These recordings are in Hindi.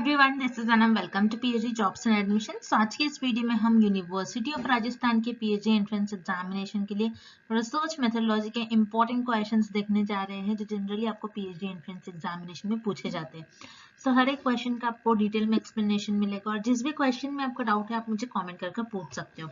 Everyone, this is Anam. Welcome to PhD jobs and admission. आज की इस वीडियो में हम यूनिवर्सिटी ऑफ राजस्थान के पीएचडी एंट्रेंस एग्जामिनेशन के लिए रिसर्च मेथोडोलॉजी के इंपॉर्टेंट क्वेश्चंस देखने जा रहे हैं जो जनरली आपको पीएचडी एंट्रेंस एग्जामिनेशन में पूछे जाते हैं। सो हर एक क्वेश्चन का आपको डिटेल में एक्सप्लेनेशन मिलेगा और जिस भी क्वेश्चन में आपको डाउट है आप मुझे कॉमेंट करके पूछ सकते हो।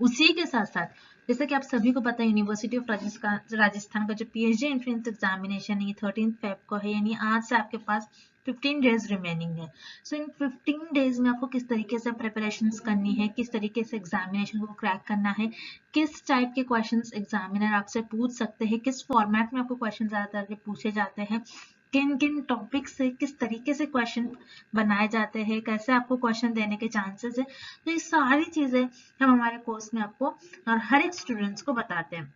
उसी के साथ साथ जैसे कि आप सभी को पता है यूनिवर्सिटी ऑफ राजस्थान का जो पीएचडी एंट्रेंस एग्जामिनेशन है ये 13 फेब को है, यानी आज से आपके पास 15 डेज रिमेनिंग है। सो इन 15 डेज में आपको किस तरीके से प्रिपरेशंस करनी है, किस तरीके से एग्जामिनेशन को क्रैक करना है, किस टाइप के क्वेश्चंस एग्जामिनर आपसे पूछ सकते हैं, किस फॉर्मेट में आपको क्वेश्चन ज्यादातर पूछे जाते हैं, किन किन टॉपिक से किस तरीके से क्वेश्चन बनाए जाते हैं, कैसे आपको क्वेश्चन देने के चांसेस है, तो ये सारी चीजें हम हमारे कोर्स में आपको और हर एक स्टूडेंट्स को बताते हैं।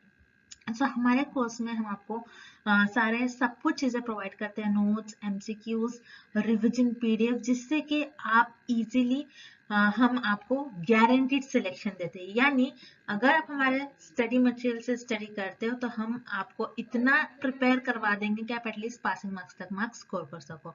तो हमारे कोर्स में हम आपको सारे सब कुछ चीजें प्रोवाइड करते हैं, नोट्स, एमसीक्यूज, रिवीजन पीडीएफ, जिससे कि आप इजीली हम आपको गारंटीड सिलेक्शन देते हैं। यानी अगर आप हमारे स्टडी मटेरियल से स्टडी करते हो तो हम आपको इतना प्रिपेयर करवा देंगे कि आप एटलीस्ट पासिंग मार्क्स तक मार्क्स स्कोर कर सको।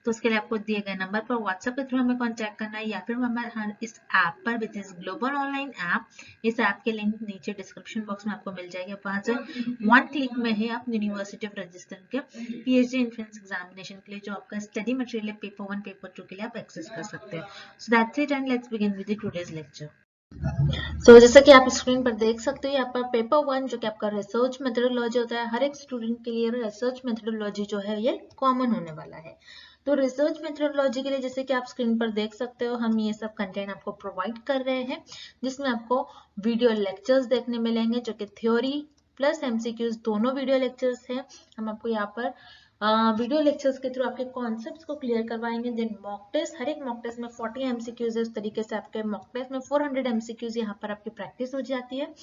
तो उसके लिए आपको दिए गए नंबर पर व्हाट्सएप के थ्रू हमें कांटेक्ट करना है या फिर हमारे इस ऐप पर, which is global online app. इस ऐप के लिंक नीचे डिस्क्रिप्शन बॉक्स में आपको मिल जाएगी। वहां से वन क्लिक में ही आप यूनिवर्सिटी ऑफ राजस्थान के पीएचडी एंट्रेंस एग्जामिनेशन के लिए जो आपका स्टडी मटेरियल है पेपर 1 पेपर 2 के लिए आप एक्सेस कर सकते हैं। So that's it and let's begin with the today's lecture. जैसा कि आप स्क्रीन पर देख सकते हो यहाँ पर पेपर 1 जो कि आपका रिसर्च मेथोडोलॉजी होता है, हर एक स्टूडेंट के लिए रिसर्च मेथोडोलॉजी जो है ये कॉमन होने वाला है। तो रिसर्च मेथोडोलॉजी के लिए जैसे कि आप स्क्रीन पर देख सकते हो हम ये सब कंटेंट आपको प्रोवाइड कर रहे हैं, जिसमें आपको वीडियो लेक्चर्स देखने मिलेंगे जो कि थ्योरी प्लस एमसीक्यूज दोनों वीडियो लेक्चर्स हैं। हम आपको यहाँ पर वीडियो लेक्चर्स के थ्रू आपके कॉन्सेप्ट्स को क्लियर करवाएंगे। देन मॉक टेस्ट, हर एक मॉक टेस्ट में 40 एमसीक्यूज है, उस तरीके से आपके मॉक टेस्ट में 400 एमसीक्यूज यहाँ पर आपकी प्रैक्टिस हो जाती है।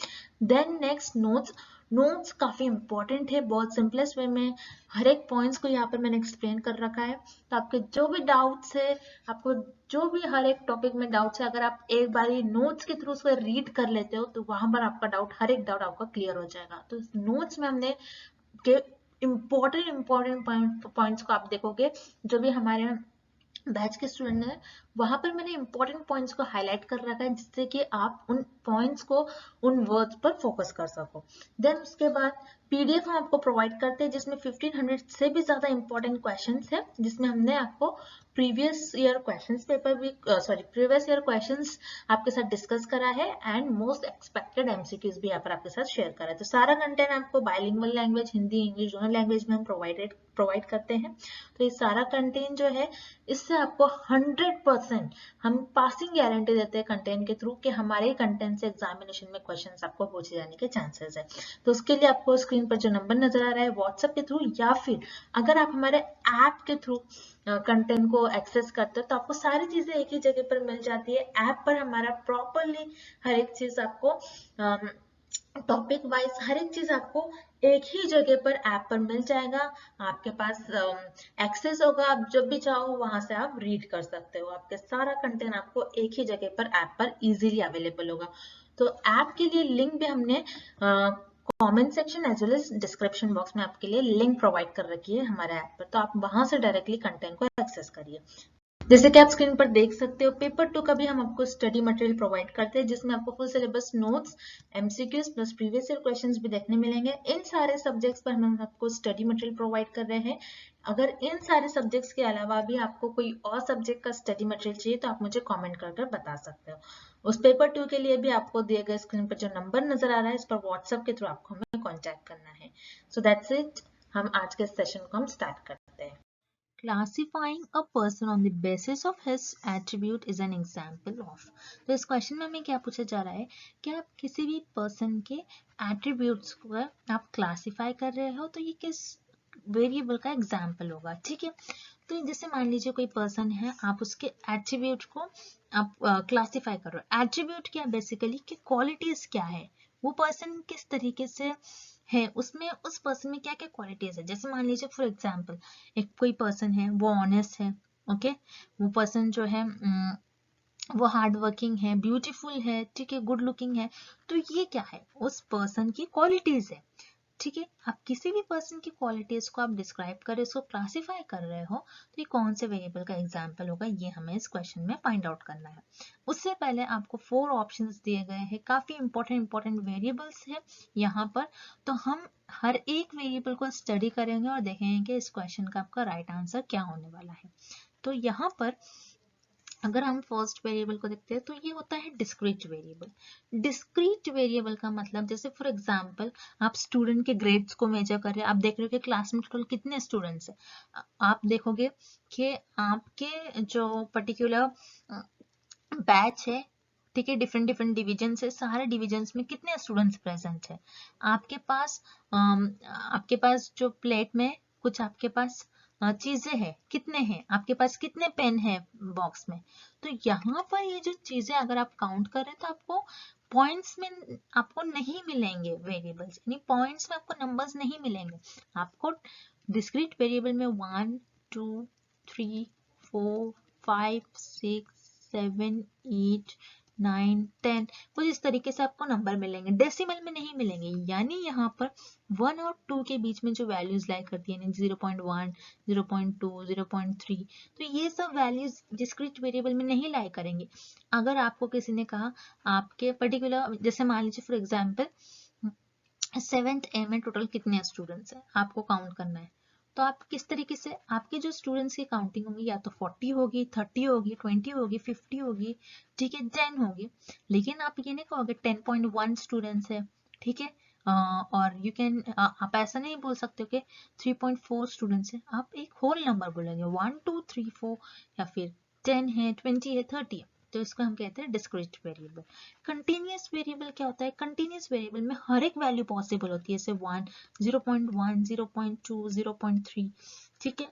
देन नेक्स्ट नोट्स काफी इंपॉर्टेंट है, बहुत सिंपलेस्ट वे में हर एक पॉइंट्स को यहाँ पर मैंने एक्सप्लेन कर रखा है। तो आपके जो भी डाउट्स है, आपको जो भी हर एक टॉपिक में डाउट्स है, अगर आप एक बारी नोट्स के थ्रू उसको रीड कर लेते हो तो वहां पर आपका डाउट, हर एक डाउट आपका क्लियर हो जाएगा। तो नोट्स में हमने के इम्पोर्टेंट पॉइंट्स को आप देखोगे, जो भी हमारे बैच के स्टूडेंट है वहां पर मैंने इंपॉर्टेंट पॉइंट्स को हाईलाइट कर रखा है, जिससे कि आप उन पॉइंट्स को, उन वर्ड्स पर फोकस कर सको। देन उसके बाद पीडीएफ हम आपको प्रोवाइड करते हैं जिसमें 1500 से भी ज्यादा इंपॉर्टेंट क्वेश्चंस है, जिसमें हमने आपको प्रीवियस ईयर क्वेश्चंस आपके साथ डिस्कस करा है एंड मोस्ट एक्सपेक्टेड एमसीक्यूज भी यहाँ पर आपके साथ शेयर करा है। तो सारा कंटेंट आपको बाइलिंगुअल लैंग्वेज, हिंदी इंग्लिश दोनों लैंग्वेज में हम प्रोवाइड करते हैं। तो ये सारा कंटेंट जो है, इससे आपको 100% हम पासिंग गारंटी देते हैं कंटेंट के थ्रू कि हमारे कंटेंट से एग्जामिनेशन में क्वेश्चंस आपको पूछे जाने के चांसेस है। तो उसके लिए आपको स्क्रीन पर जो नंबर नजर आ रहा है व्हाट्सएप के थ्रू, या फिर अगर आप हमारे ऐप के थ्रू कंटेंट को एक्सेस करते हो तो आपको सारी चीजें एक ही जगह पर मिल जाती है। ऐप पर हमारा प्रॉपरली हर एक चीज आपको टॉपिक वाइज हर एक चीज आपको एक ही जगह पर ऐप पर मिल जाएगा। आपके पास एक्सेस होगा, आप जब भी चाहो वहां से आप रीड कर सकते हो। आपके सारा कंटेंट आपको एक ही जगह पर ऐप पर इजीली अवेलेबल होगा। तो ऐप के लिए लिंक भी हमने comment section as well as description box में आपके लिए लिंक प्रोवाइड कर रखी है हमारे ऐप पर, तो आप वहां से डायरेक्टली कंटेंट को एक्सेस करिए। जैसे कि आप स्क्रीन पर देख सकते हो पेपर 2 का भी हम आपको स्टडी मटेरियल प्रोवाइड करते हैं, जिसमें आपको full syllabus notes, MCQs plus previous year questions भी देखने मिलेंगे। इन सारे सब्जेक्ट्स पर हम आपको स्टडी मटेरियल प्रोवाइड कर रहे हैं। अगर इन सारे सब्जेक्ट्स के अलावा भी आपको कोई और सब्जेक्ट का स्टडी मटेरियल चाहिए तो आप मुझे कॉमेंट कर बता सकते हो। उस पेपर 2 के लिए भी आपको दिए गए स्क्रीन पर जो नंबर नजर आ रहा है इस पर व्हाट्सएप के थ्रू आपको हमें कॉन्टेक्ट करना है। सो दैट्स इट, हम आज के सेशन को हम स्टार्ट करते हैं। Classifying a person on the basis of his attribute is an example of। तो इस क्वेश्चन में हमें क्या पूछा जा रहा है कि आप किसी भी पर्सन के एट्रीब्यूट्स को आप क्लासिफाई कर रहे हो तो ये किस वेरिएबल का एग्जाम्पल होगा। ठीक है, तो जैसे मान लीजिए कोई पर्सन है, आप उसके एट्रीब्यूट को आप क्लासिफाई कर रहे हो। एट्रीब्यूट क्या बेसिकली कि क्वालिटीज क्या है, वो पर्सन किस तरीके से है, उसमें उस पर्सन में क्या क्या क्वालिटीज है। जैसे मान लीजिए फॉर एग्जांपल एक कोई पर्सन है, वो ऑनेस्ट है, ओके, वो पर्सन जो है वो हार्ड वर्किंग है, ब्यूटीफुल है, ठीक है, गुड लुकिंग है, तो ये क्या है, उस पर्सन की क्वालिटीज है। ठीक है, आप किसी भी पर्सन की क्वालिटीज को आप डिस्क्राइब कर रहे हो, उसको क्लासिफाई कर रहे हो, तो ये कौन से वेरिएबल का एग्जाम्पल होगा, ये हमें इस क्वेश्चन में फाइंड आउट करना है। उससे पहले आपको 4 ऑप्शंस दिए गए हैं, काफी इंपॉर्टेंट वेरिएबल्स है यहाँ पर, तो हम हर एक वेरिएबल को स्टडी करेंगे और देखेंगे कि इस क्वेश्चन का आपका राइट आंसर क्या होने वाला है। तो यहाँ पर अगर हम फर्स्ट वेरिएबल को देखते हैं तो ये होता है डिस्क्रीट वेरिएबल। डिस्क्रीट वेरिएबल का मतलब, जैसे फॉर एग्जांपल आप स्टूडेंट के ग्रेड्स को मेजर कर रहे हैं, आप देख रहे हो कि क्लास में टोटल कितने स्टूडेंट्स हैं, आप देखोगे कि आपके जो पर्टिकुलर बैच है, ठीक है, डिफरेंट डिविजन है, सारे डिविजन्स में कितने स्टूडेंट्स प्रेजेंट है, आपके पास जो प्लेट में कुछ आपके पास चीजें हैं, कितने हैं, आपके पास कितने पेन है बॉक्स में। तो यहाँ पर ये जो चीजें अगर आप काउंट कर रहे हैं तो आपको पॉइंट्स में आपको नहीं मिलेंगे वेरिएबल्स, यानी पॉइंट्स में आपको नंबर्स नहीं मिलेंगे। आपको डिस्क्रीट वेरिएबल में 1 2 3 4 5 6 7 8 9 10 कुछ इस तरीके से आपको नंबर मिलेंगे, डेसिमल में नहीं मिलेंगे। यानी यहाँ पर 1 और 2 के बीच में जो वैल्यूज लाई करती है, 0.1 0.2 0.3, तो ये सब वैल्यूज डिस्क्रीट वेरिएबल में नहीं लाई करेंगे। अगर आपको किसी ने कहा आपके पर्टिकुलर, जैसे मान लीजिए फॉर एग्जाम्पल 7th A में टोटल कितने स्टूडेंट्स हैं आपको काउंट करना है, तो आप किस तरीके से, आपके जो स्टूडेंट्स की काउंटिंग होगी या तो 40 होगी, 30 होगी, 20 होगी, 50 होगी, ठीक है, 10 होगी। लेकिन आप ये नहीं कहोगे 10.1 स्टूडेंट्स है, ठीक है, और यू कैन, आप ऐसा नहीं बोल सकते हो कि 3.4 स्टूडेंट्स है, आप एक होल नंबर बोलेंगे 1 2 3 4, या फिर 10 है, 20 है, 30 है, तो इसको हम कहते हैं डिस्क्रीट वेरिएबल। कंटिन्यूअस वेरिएबल क्या होता है, कंटिन्यूअस वेरिएबल में हर एक वैल्यू पॉसिबल होती है, जैसे 1 0.1 0.2 0.3, ठीक है।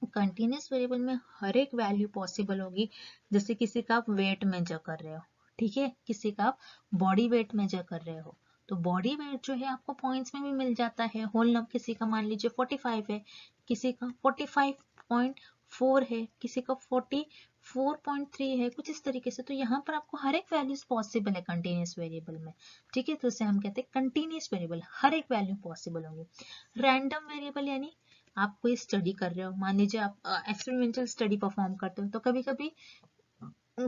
कंटिन्यूअस वेरिएबल में हर एक वैल्यू पॉसिबल होगी, जैसे किसी का आप वेट मेजर कर रहे हो, ठीक है, किसी का आप बॉडी वेट मेजर कर रहे हो, तो बॉडी वेट जो है आपको पॉइंट्स में भी मिल जाता है। होल नंबर किसी का मान लीजिए 45 है, किसी का 45.4 है, किसी का 44.3 है, कुछ इस तरीके से। तो यहाँ पर आपको हर एक वैल्यूज पॉसिबल है कंटिन्यूअस वेरिएबल में, ठीक है, तो इसे हम कहते हैं कंटिन्यूअस वेरिएबल, हर एक वैल्यू पॉसिबल होगी। रैंडम वेरिएबल यानी आप कोई स्टडी कर रहे हो, मान लीजिए आप एक्सपेरिमेंटल स्टडी परफॉर्म करते हो, तो कभी कभी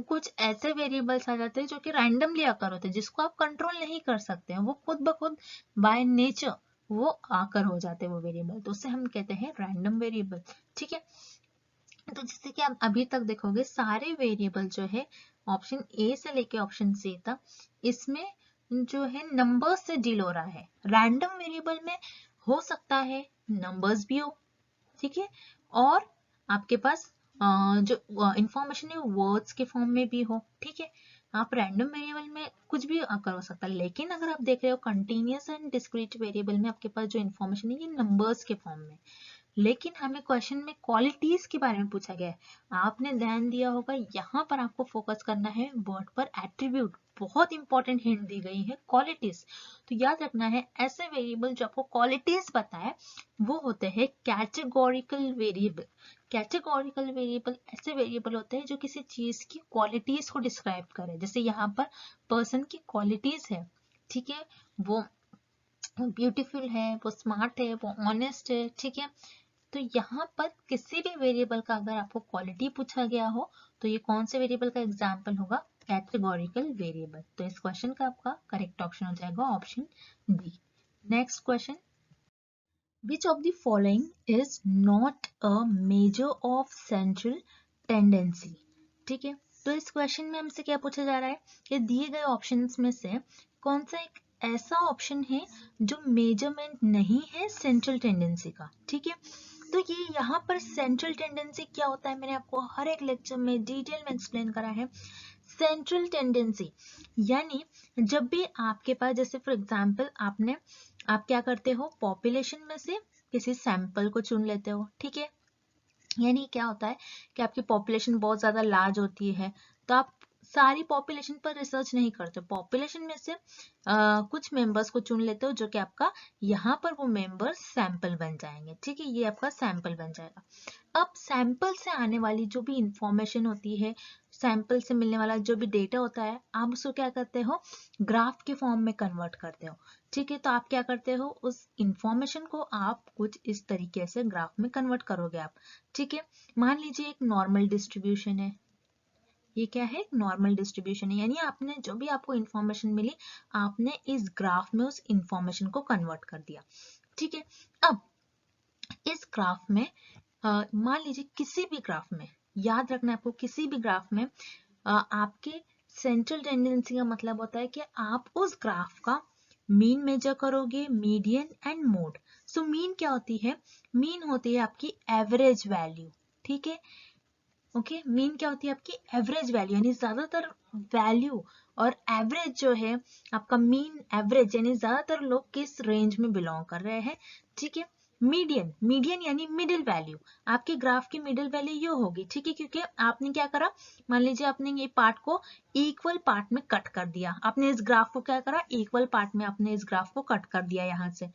कुछ ऐसे वेरिएबल्स आ जाते हैं जो कि रैंडमली आकर होते हैं, जिसको आप कंट्रोल नहीं कर सकते हैं, वो खुद ब खुद बाय नेचर वो आकर हो जाते हैं वो वेरिएबल, तो उसे हम कहते हैं रैंडम वेरिएबल, ठीक है। तो जैसे कि आप अभी तक देखोगे सारे वेरिएबल जो है ऑप्शन ए से लेके ऑप्शन सी तक, इसमें जो है नंबर्स से डील हो रहा है। रैंडम वेरिएबल में हो सकता है नंबर्स भी हो, ठीक है, और आपके पास जो इंफॉर्मेशन है वर्ड्स के फॉर्म में भी हो, ठीक है। आप रैंडम वेरिएबल में कुछ भी आकर हो सकता है, लेकिन अगर आप देख रहे हो कंटिन्यूअस एंड डिस्क्रीट वेरिएबल में आपके पास जो इंफॉर्मेशन है ये नंबर्स के फॉर्म में। लेकिन हमें क्वेश्चन में क्वालिटीज के बारे में पूछा गया है, आपने ध्यान दिया होगा यहाँ पर आपको फोकस करना है वर्ड पर, एट्रीब्यूट, बहुत इंपॉर्टेंट हिंट दी गई है क्वालिटीज। तो याद रखना है ऐसे वेरिएबल जो आपको क्वालिटीज बताए वो होते हैं कैटेगोरिकल वेरिएबल। कैटेगोरिकल वेरिएबल ऐसे वेरिएबल होते हैं जो किसी चीज की क्वालिटीज को डिस्क्राइब करे, जैसे यहाँ पर पर्सन की क्वालिटीज है, ठीक है, वो ब्यूटीफुल है, वो स्मार्ट है, वो ऑनेस्ट है, ठीक है। तो यहाँ पर किसी भी वेरिएबल का अगर आपको क्वालिटी पूछा गया हो तो ये कौन से वेरिएबल का एग्जाम्पल होगा, कैटेगोरिकल वेरिएबल। तो इस क्वेश्चन का आपका करेक्ट ऑप्शन हो जाएगा option D. Next question, which of the following is not a measure of central tendency, ठीक है। तो इस क्वेश्चन में हमसे क्या पूछा जा रहा है कि दिए गए ऑप्शंस में से कौन सा एक ऐसा ऑप्शन है जो मेजरमेंट नहीं है सेंट्रल टेंडेंसी का, ठीक है। तो ये यहाँ पर सेंट्रल टेंडेंसी क्या होता है मैंने आपको हर एक लेक्चर में डिटेल में एक्सप्लेन करा है। सेंट्रल टेंडेंसी यानी जब भी आपके पास, जैसे फॉर एग्जांपल आप क्या करते हो, पॉपुलेशन में से किसी सैंपल को चुन लेते हो, ठीक है। यानी क्या होता है कि आपकी पॉपुलेशन बहुत ज्यादा लार्ज होती है तो आप सारी पॉपुलेशन पर रिसर्च नहीं करते, पॉपुलेशन में से कुछ मेंबर्स को चुन लेते हो जो कि आपका यहाँ पर वो मेंबर्स सैंपल बन जाएंगे, ठीक है, ये आपका सैंपल बन जाएगा। अब सैंपल से आने वाली जो भी इंफॉर्मेशन होती है, सैंपल से मिलने वाला जो भी डेटा होता है, आप उसको क्या करते हो, ग्राफ के फॉर्म में कन्वर्ट करते हो, ठीक है। तो आप क्या करते हो, उस इंफॉर्मेशन को आप कुछ इस तरीके से ग्राफ में कन्वर्ट करोगे आप, ठीक है। मान लीजिए एक नॉर्मल डिस्ट्रीब्यूशन है, ये क्या है, नॉर्मल डिस्ट्रीब्यूशन है, यानी आपने जो भी आपको इंफॉर्मेशन मिली आपने इस ग्राफ में उस इंफॉर्मेशन को कन्वर्ट कर दिया, ठीक है। अब इस ग्राफ में मान लीजिए किसी भी ग्राफ में, याद रखना आपको, किसी भी ग्राफ में आपके सेंट्रल टेंडेंसी का मतलब होता है कि आप उस ग्राफ का मीन मेजर करोगे, median and mode. So mean क्या होती है, मीन होती है आपकी एवरेज वैल्यू, ठीक है, ओके। मीन क्या होती है, आपकी एवरेज वैल्यू, यानी ज्यादातर वैल्यू और एवरेज जो है आपका मीन एवरेज, यानी ज्यादातर लोग किस रेंज में बिलोंग कर रहे हैं, ठीक है। मीडियन, मीडियन यानी मिडिल वैल्यू, आपके ग्राफ की मिडिल वैल्यू ये होगी, ठीक है, क्योंकि आपने क्या करा, मान लीजिए आपने ये पार्ट को इक्वल पार्ट में कट कर दिया, आपने इस ग्राफ को क्या करा, इक्वल पार्ट में आपने इस ग्राफ को कट कर दिया यहाँ से,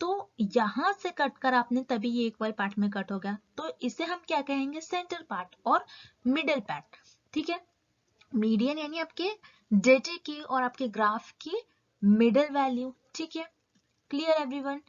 तो यहां से कट कर आपने तभी ये इक्वल पार्ट में कट हो गया, तो इसे हम क्या कहेंगे, सेंटर पार्ट और मिडिल पार्ट, ठीक है। मीडियन यानी आपके डेटा की और आपके ग्राफ की मिडिल वैल्यू, ठीक है, क्लियर एवरीवन।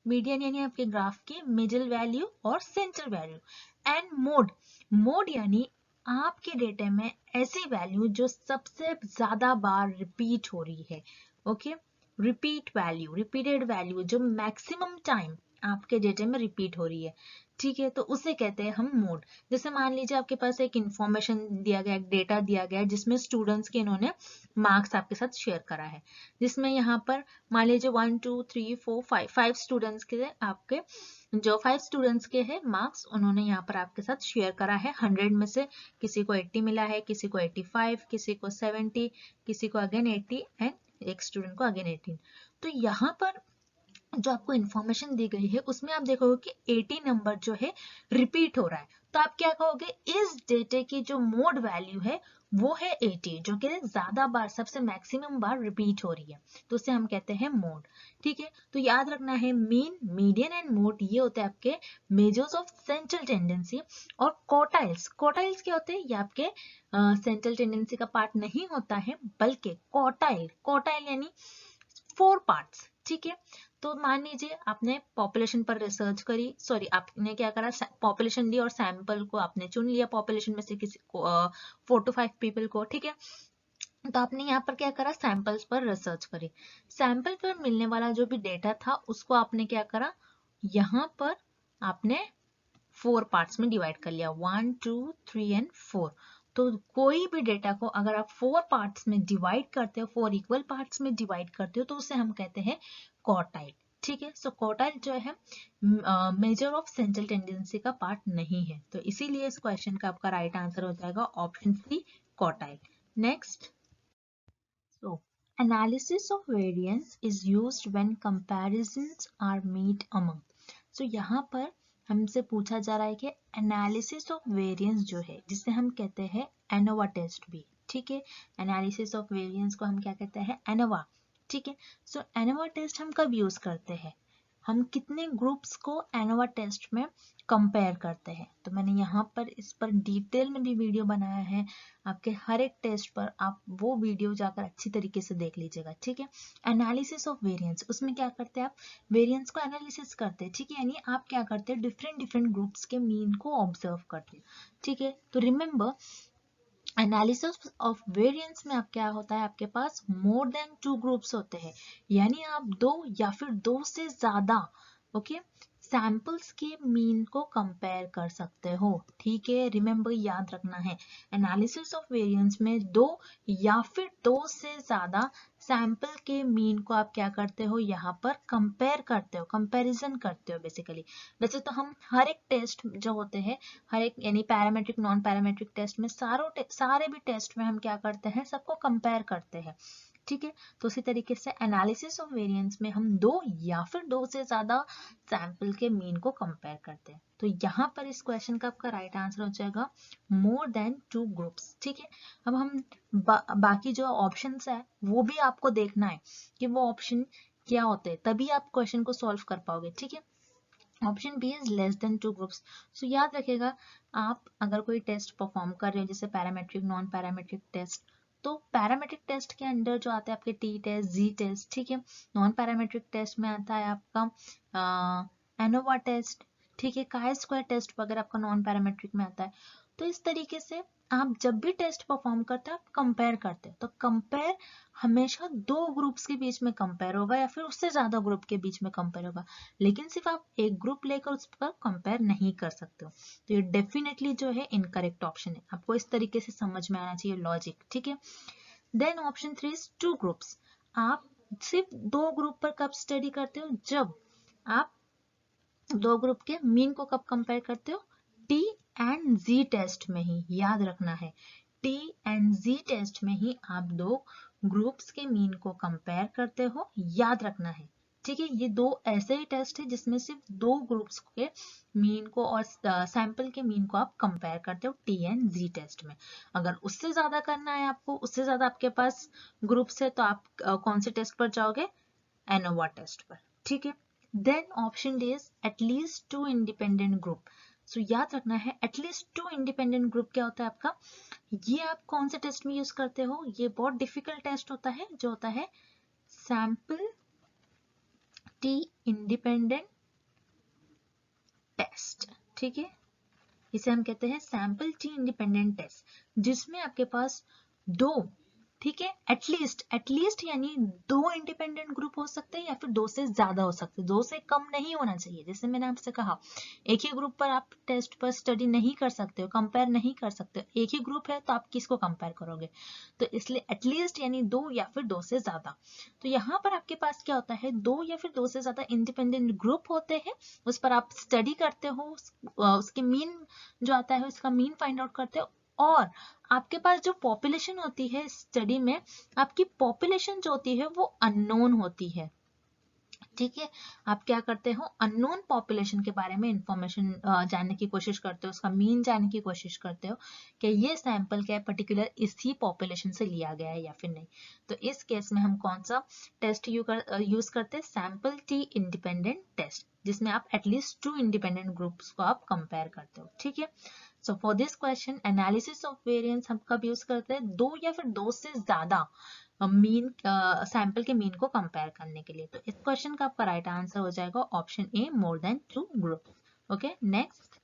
मीडियन यानी आपके ग्राफ की मिडिल वैल्यू और centre value. And mode, mode यानी आपके डेटा में ऐसी वैल्यू जो सबसे ज्यादा बार रिपीट हो रही है, okay, repeat value, repeated value जो मैक्सिमम टाइम आपके डेटा में रिपीट हो रही है, ठीक है, तो उसे कहते हैं हम मोड। जैसे मान लीजिए आपके पास एक इंफॉर्मेशन दिया गया, एक डेटा दिया गया है जिसमें स्टूडेंट्स के इन्होंने मार्क्स आपके साथ शेयर करा है, जिसमें यहाँ पर मान लीजिए 1 2 3 4 5 स्टूडेंट्स के आपके जो 5 स्टूडेंट्स के हैं मार्क्स उन्होंने यहाँ पर आपके साथ शेयर करा है, 100 में से किसी को 80 मिला है, किसी को 85, किसी को 70, किसी को अगेन 80 एंड एक स्टूडेंट को अगेन 18। तो यहाँ पर जो आपको इंफॉर्मेशन दी गई है उसमें आप देखोगे कि 80 नंबर जो है रिपीट हो रहा है, तो आप क्या कहोगे, इस डेटे की जो मोड वैल्यू है वो है 80, जो कि ज्यादा बार, सबसे मैक्सिमम बार रिपीट हो रही है, तो उसे हम कहते हैं मोड, ठीक है। तो याद रखना है मीन, मीडियन एंड मोड ये होते हैं आपके मेजर्स ऑफ सेंट्रल टेंडेंसी। और क्वार्टाइल्स, क्वार्टाइल्स क्या होते हैं, ये आपके सेंट्रल टेंडेंसी का पार्ट नहीं होता है, बल्कि क्वार्टाइल, क्वार्टाइल यानी 4 पार्ट्स, ठीक है। तो मान लीजिए आपने पॉपुलेशन पर रिसर्च करी, सॉरी आपने क्या करा, पॉपुलेशन ली और सैंपल को आपने चुन लिया पॉपुलेशन में से किसी को 4 to 5 पीपल को, ठीक है। तो आपने यहाँ पर क्या करा, सैंपल्स पर रिसर्च करी, सैंपल पर मिलने वाला जो भी डेटा था उसको आपने क्या करा, यहाँ पर आपने 4 पार्ट्स में डिवाइड कर लिया, 1 2 3 एंड 4। तो कोई भी डेटा को अगर आप 4 पार्ट्स में डिवाइड करते हो, 4 इक्वल पार्ट्स में डिवाइड करते हो, तो उसे हम कहते हैं क्वार्टाइल, ठीक है। सो क्वार्टाइल जो है मेजर ऑफ सेंट्रल टेंडेंसी का पार्ट नहीं है, तो इसीलिए इस क्वेश्चन का आपका राइट आंसर हो जाएगा option C, quartile. Next, so analysis of variance is used when comparisons are made among। so यहाँ पर हमसे पूछा जा रहा है कि एनालिसिस ऑफ वेरिएंस जो है जिसे हम कहते हैं एनोवा टेस्ट भी, ठीक है, एनालिसिस ऑफ वेरिएंस को हम क्या कहते हैं, एनोवा, ठीक है। सो एनोवा टेस्ट हम कब यूज करते हैं, हम कितने ग्रुप्स को एनोवा टेस्ट में कंपेयर करते हैं, तो मैंने यहाँ पर इस पर डिटेल में भी वीडियो बनाया है, आपके हर एक टेस्ट पर आप वो वीडियो जाकर अच्छी तरीके से देख लीजिएगा, ठीक है। एनालिसिस ऑफ वेरिएंस, उसमें क्या करते हैं आप, वेरिएंस को एनालिसिस करते हैं, ठीक है, यानी आप क्या करते हैं, डिफरेंट डिफरेंट ग्रुप्स के मीन को ऑब्जर्व करते हैं, ठीक है। तो रिमेंबर एनालिसिस ऑफ वेरिएंस में आप क्या होता है, आपके पास मोर देन 2 ग्रुप्स होते हैं, यानी आप 2 या फिर 2 से ज्यादा, ओके, सैंपल्स के मीन को कंपेयर कर सकते हो, ठीक है, रिमेंबर याद रखना है, एनालिसिस ऑफ वेरिएंस में 2 या फिर 2 से ज्यादा सैंपल के मीन को आप क्या करते हो, यहाँ पर कंपेयर करते हो, कंपैरिजन करते हो बेसिकली। वैसे तो हम हर एक टेस्ट जो होते हैं, हर एक यानी पैरामेट्रिक नॉन पैरामेट्रिक टेस्ट में सारे भी टेस्ट में हम क्या करते हैं, सबको कंपेयर करते हैं, ठीक है। तो उसी तरीके से एनालिसिस ऑफ वेरिएंस में हम दो या फिर दो से ज्यादा सैंपल के मीन को कंपेयर करते हैं। तो यहाँ पर इस क्वेश्चन का आपका राइट आंसर हो जाएगा मोर देन 2 ग्रुप्स। ठीक है। अब हम बाकी जो ऑप्शंस है वो भी आपको देखना है कि वो ऑप्शन क्या होते हैं, तभी आप क्वेश्चन को सॉल्व कर पाओगे। ठीक है। Option B is less than 2 groups. So याद रखिएगा, आप अगर कोई टेस्ट परफॉर्म कर रहे हो जैसे पैरामेट्रिक, नॉन पैरामेट्रिक टेस्ट, तो पैरामेट्रिक टेस्ट के अंडर जो आते हैं आपके टी टेस्ट, जी टेस्ट, ठीक है। नॉन पैरामेट्रिक टेस्ट में आता है आपका एनोवा टेस्ट, ठीक है। काई स्क्वायर टेस्ट वगैरह आपका नॉन पैरामेट्रिक में आता है। तो इस तरीके से आप जब भी टेस्ट परफॉर्म करते हैं आप कंपेयर करते हैं, तो कंपेयर हमेशा दो ग्रुप्स के बीच में कंपेयर होगा या फिर उससे ज्यादा ग्रुप के बीच में कंपेयर होगा, लेकिन सिर्फ आप एक ग्रुप लेकर उस पर कंपेयर नहीं कर सकते हो। तो ये डेफिनेटली जो है इनकरेक्ट ऑप्शन है। आपको इस तरीके से समझ में आना चाहिए लॉजिक। ठीक है। Then option 3 is 2 groups. आप सिर्फ दो ग्रुप पर कब स्टडी करते हो, जब आप दो ग्रुप के मीन को कब कंपेयर करते हो, टी एंड जी टेस्ट में ही। याद रखना है, टी एंड जी टेस्ट में ही आप दो ग्रुप्स के मीन को कंपेयर करते हो, याद रखना है। ठीक है। ये दो ऐसे ही टेस्ट है जिसमें सिर्फ दो ग्रुप्स के मीन को और सैंपल के मीन को आप कंपेयर करते हो टी एंड जी टेस्ट में। अगर उससे ज्यादा करना है आपको, उससे ज्यादा आपके पास ग्रुप्स है, तो आप कौन से टेस्ट पर जाओगे, एनोवा टेस्ट पर। ठीक है। Then option d is at least 2 independent group. So याद रखना है, एटलीस्ट 2 इंडिपेंडेंट ग्रुप क्या होता है आपका, ये आप कौन से टेस्ट में यूज करते हो, ये बहुत डिफिकल्ट टेस्ट होता है जो होता है सैंपल टी इंडिपेंडेंट टेस्ट। ठीक है। इसे हम कहते हैं सैंपल टी इंडिपेंडेंट टेस्ट, जिसमें आपके पास दो, ठीक है, एटलीस्ट यानी दो इंडिपेंडेंट ग्रुप हो सकते हैं या फिर दो से ज्यादा हो सकते हैं, दो से कम नहीं होना चाहिए। जैसे मैंने आपसे कहा, एक ही ग्रुप पर आप टेस्ट पर स्टडी नहीं कर सकते हो, कंपेयर नहीं कर सकते हो। एक ही ग्रुप है तो आप किसको कंपेयर करोगे, तो इसलिए एटलीस्ट यानी दो या फिर दो से ज्यादा। तो यहाँ पर आपके पास क्या होता है, दो या फिर दो से ज्यादा इंडिपेंडेंट ग्रुप होते हैं, उस पर आप स्टडी करते हो, उसके मीन जो आता है उसका मीन फाइंड आउट करते हो, और आपके पास जो पॉपुलेशन होती है स्टडी में, आपकी पॉपुलेशन जो होती है वो अननोन होती है। ठीक है। आप क्या करते हो, अननोन पॉपुलेशन के बारे में इंफॉर्मेशन जानने की कोशिश करते हो, उसका मीन जानने की कोशिश करते हो कि ये सैंपल क्या है पर्टिकुलर इसी पॉपुलेशन से लिया गया है या फिर नहीं। तो इस केस में हम कौन सा टेस्ट यूज करते हैं, सैंपल टी इंडिपेंडेंट टेस्ट, जिसमें आप एटलीस्ट 2 इंडिपेंडेंट ग्रुप्स को आप कंपेयर करते हो। ठीक है। So for this question analysis of variance हम कब यूज करते हैं, दो या फिर दो से ज्यादा मीन सैंपल के मीन को कंपेयर करने के लिए। तो इस क्वेश्चन का आपका राइट आंसर हो जाएगा option A, more than 2 groups. Okay, next,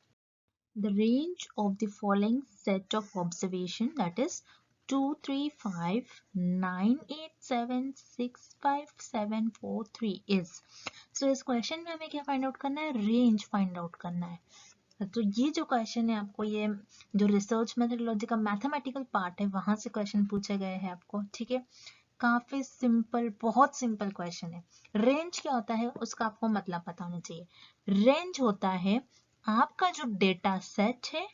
the range of the following set of observation that is 2 3 5 9 8 7 6 5 7 4 3 is. सो इस क्वेश्चन में हमें क्या फाइंड आउट करना है, रेंज फाइंड आउट करना है। तो ये जो क्वेश्चन है आपको, ये जो रिसर्च मेथोडोलॉजी का मैथमेटिकल पार्ट है वहां से क्वेश्चन पूछे गए हैं आपको। ठीक है। काफी सिंपल, बहुत सिंपल क्वेश्चन है। रेंज क्या होता है उसका आपको मतलब पता होना चाहिए। रेंज होता है आपका जो डेटा सेट है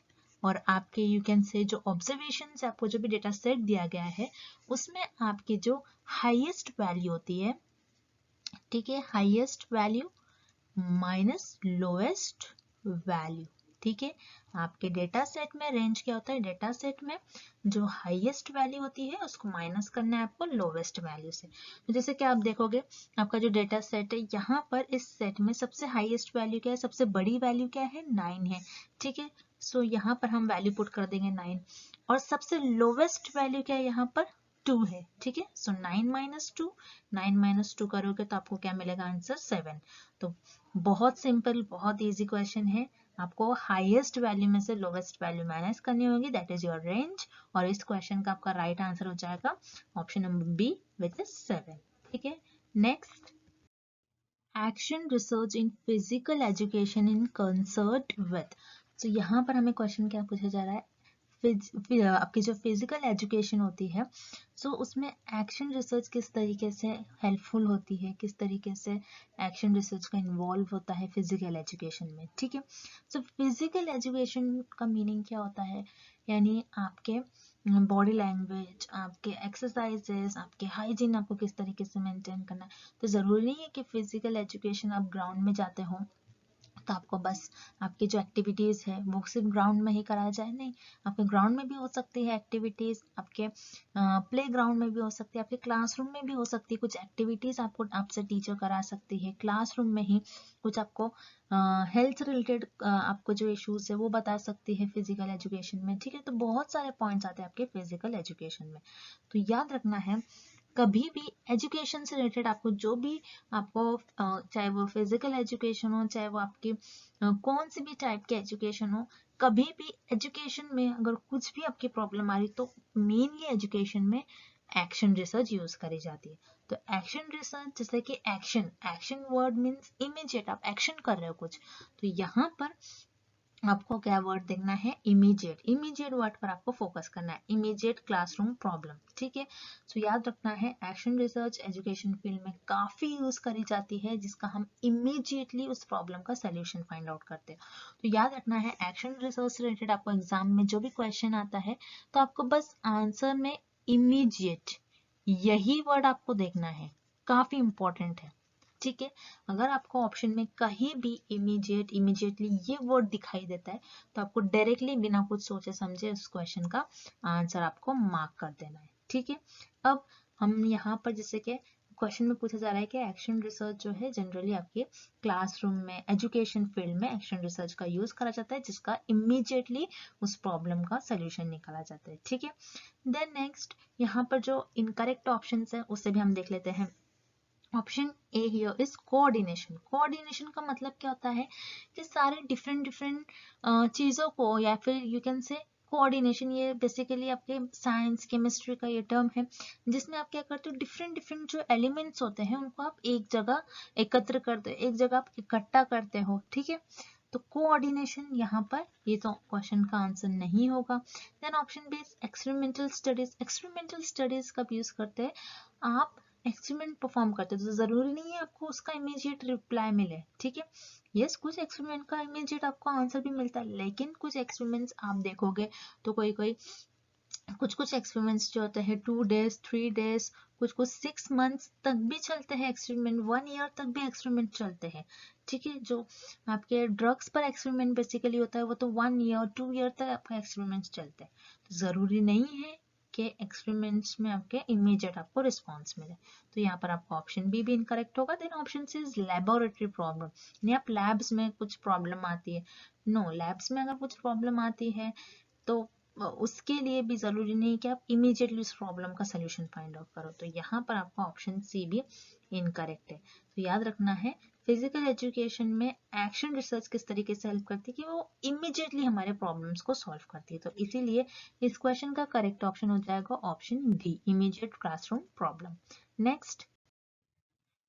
और आपके यू कैन से जो ऑब्जर्वेशन है, आपको जो भी डेटा सेट दिया गया है उसमें आपकी जो हाईएस्ट वैल्यू होती है, ठीक है, highest value minus lowest value. ठीक है। आपके डेटा सेट में रेंज क्या होता है, डेटा सेट में जो हाईएस्ट वैल्यू होती है उसको माइनस करना है आपको लोवेस्ट वैल्यू से। तो जैसे कि आप देखोगे आपका जो डेटा सेट है, यहाँ पर इस सेट में सबसे हाईएस्ट वैल्यू क्या है, सबसे बड़ी वैल्यू क्या है, 9 है। ठीक है। सो यहाँ पर हम वैल्यू पुट कर देंगे 9, और सबसे लोवेस्ट वैल्यू क्या है यहाँ पर, 2 है। ठीक है। सो 9 माइनस 2, 9 माइनस 2 करोगे तो आपको क्या मिलेगा, आंसर 7। तो बहुत सिंपल, बहुत इजी क्वेश्चन है। आपको हाईएस्ट वैल्यू में से लोवेस्ट वैल्यू माइनस करनी होगी, दैट इज योर रेंज। और इस क्वेश्चन का आपका राइट आंसर हो जाएगा option number B which is 7। ठीक है। Next, action research in physical education in concert with. तो यहाँ पर हमें क्वेश्चन क्या पूछा जा रहा है, आपकी जो फिजिकल एजुकेशन होती है, सो उसमें एक्शन रिसर्च किस तरीके से हेल्पफुल होती है, किस तरीके से एक्शन रिसर्च का इन्वॉल्व होता है फिजिकल एजुकेशन में, ठीक है। सो फिजिकल एजुकेशन का मीनिंग क्या होता है, यानी आपके बॉडी लैंग्वेज, आपके एक्सरसाइजेस, आपके हाइजीन आपको किस तरीके से मेंटेन करना है। तो ज़रूरी नहीं है कि फिजिकल एजुकेशन आप ग्राउंड में जाते हो तो आपको बस आपकी जो एक्टिविटीज़ है वो सिर्फ ग्राउंड में ही कराया जाए, नहीं, आपके ग्राउंड में भी हो सकती है एक्टिविटीज़, आपके प्ले ग्राउंड में भी हो सकती है, आपके क्लासरूम में भी हो सकती है, कुछ एक्टिविटीज़ आपको आपसे टीचर करा सकती है क्लासरूम में ही, कुछ आपको हेल्थ रिलेटेड आपको जो इश्यूज है वो बता सकती है फिजिकल एजुकेशन में, ठीक है। तो बहुत सारे पॉइंट्स आते हैं आपके फिजिकल एजुकेशन में। तो याद रखना है, कभी भी एजुकेशन से रिलेटेड आपको जो भी आपको चाहे वो फिजिकल एजुकेशन हो, चाहे वो आपकी कौन सी भी टाइप की एजुकेशन हो, कभी भी एजुकेशन में अगर कुछ भी आपकी प्रॉब्लम आ रही तो मेनली एजुकेशन में एक्शन रिसर्च यूज करी जाती है। तो एक्शन रिसर्च जैसे कि action, action word means immediate, आप एक्शन कर रहे हो कुछ, तो यहाँ पर आपको क्या वर्ड देखना है, इमीडिएट, इमीडिएट वर्ड पर आपको फोकस करना है, इमीडिएट क्लासरूम प्रॉब्लम, ठीक है। सो याद रखना है, एक्शन रिसर्च एजुकेशन फील्ड में काफी यूज करी जाती है जिसका हम इमीडिएटली उस प्रॉब्लम का सोल्यूशन फाइंड आउट करते हैं। तो याद रखना है, एक्शन रिसर्च से रिलेटेड आपको एग्जाम में जो भी क्वेश्चन आता है तो आपको बस आंसर में इमीडिएट यही वर्ड आपको देखना है, काफी इंपॉर्टेंट है, ठीक है। अगर आपको ऑप्शन में कहीं भी इमीडिएट, इमीडिएटली ये वर्ड दिखाई देता है तो आपको डायरेक्टली बिना कुछ सोचे समझे उस क्वेश्चन का आंसर आपको मार्क कर देना है, ठीक है। अब हम यहाँ पर जैसे कि क्वेश्चन में पूछा जा रहा है कि एक्शन रिसर्च जो है जनरली आपके क्लासरूम में एजुकेशन फील्ड में एक्शन रिसर्च का यूज करा जाता है जिसका इमीडिएटली उस प्रॉब्लम का सोल्यूशन निकाला जाता है, ठीक है। देन नेक्स्ट यहाँ पर जो इनकरेक्ट ऑप्शन है उसे भी हम देख लेते हैं। Option A here is coordination. Coordination का मतलब क्या होता है कि सारे डिफरेंट डिफरेंट चीजों को, या फिर यू कैन से कोऑर्डिनेशन, ये बेसिकली आपके साइंस केमिस्ट्री का ये टर्म है जिसमें आप क्या करते हो, डिफरेंट डिफरेंट जो एलिमेंट्स होते हैं उनको आप एक जगह एकत्र करते हो, एक जगह आप इकट्ठा करते हो, ठीक है। तो कोऑर्डिनेशन यहाँ पर ये तो क्वेश्चन का आंसर नहीं होगा। Then option B experimental studies. Experimental studies कब यूज करते हैं, आप एक्सपेरिमेंट परफॉर्म करते हैं तो जरूरी नहीं है आपको उसका इमीडिएट रिप्लाई मिले, ठीक है। यस, कुछ एक्सपेरिमेंट का इमीडिएट आपको आंसर भी मिलता है, लेकिन कुछ एक्सपेरिमेंट्स आप देखोगे तो कोई कोई कुछ कुछ एक्सपेरिमेंट्स जो होते हैं 2 डेज 3 डेज, कुछ कुछ 6 मंथ्स तक भी चलते हैं एक्सपेरिमेंट, 1 ईयर तक भी एक्सपेरिमेंट चलते हैं, ठीक है। जो आपके ड्रग्स पर एक्सपेरिमेंट बेसिकली होता है वो तो 1 ईयर 2 ईयर तक आपका एक्सपेरिमेंट्स चलते हैं। तो जरूरी नहीं है कि एक्सपेरिमेंट्स में आपके इमीडिएट आपको रिस्पॉन्स मिले। तो यहाँ पर आपका ऑप्शन बी भी इनकरेक्ट होगा। Then option C is laboratory problem, यानी आप लैब्स में कुछ प्रॉब्लम आती है, नो, लैब्स में अगर कुछ प्रॉब्लम आती है तो उसके लिए भी जरूरी नहीं कि आप इमीडिएटली उस प्रॉब्लम का सोल्यूशन फाइंड आउट करो। तो यहाँ पर आपका ऑप्शन सी भी इनकरेक्ट है। तो याद रखना है, फिजिकल एजुकेशन में एक्शन रिसर्च किस तरीके से हेल्प करती है कि वो इमीडिएटली हमारे प्रॉब्लम्स को सॉल्व करती है। तो इसीलिए इस क्वेश्चन का करेक्ट ऑप्शन हो जाएगा option D, immediate classroom problem. Next,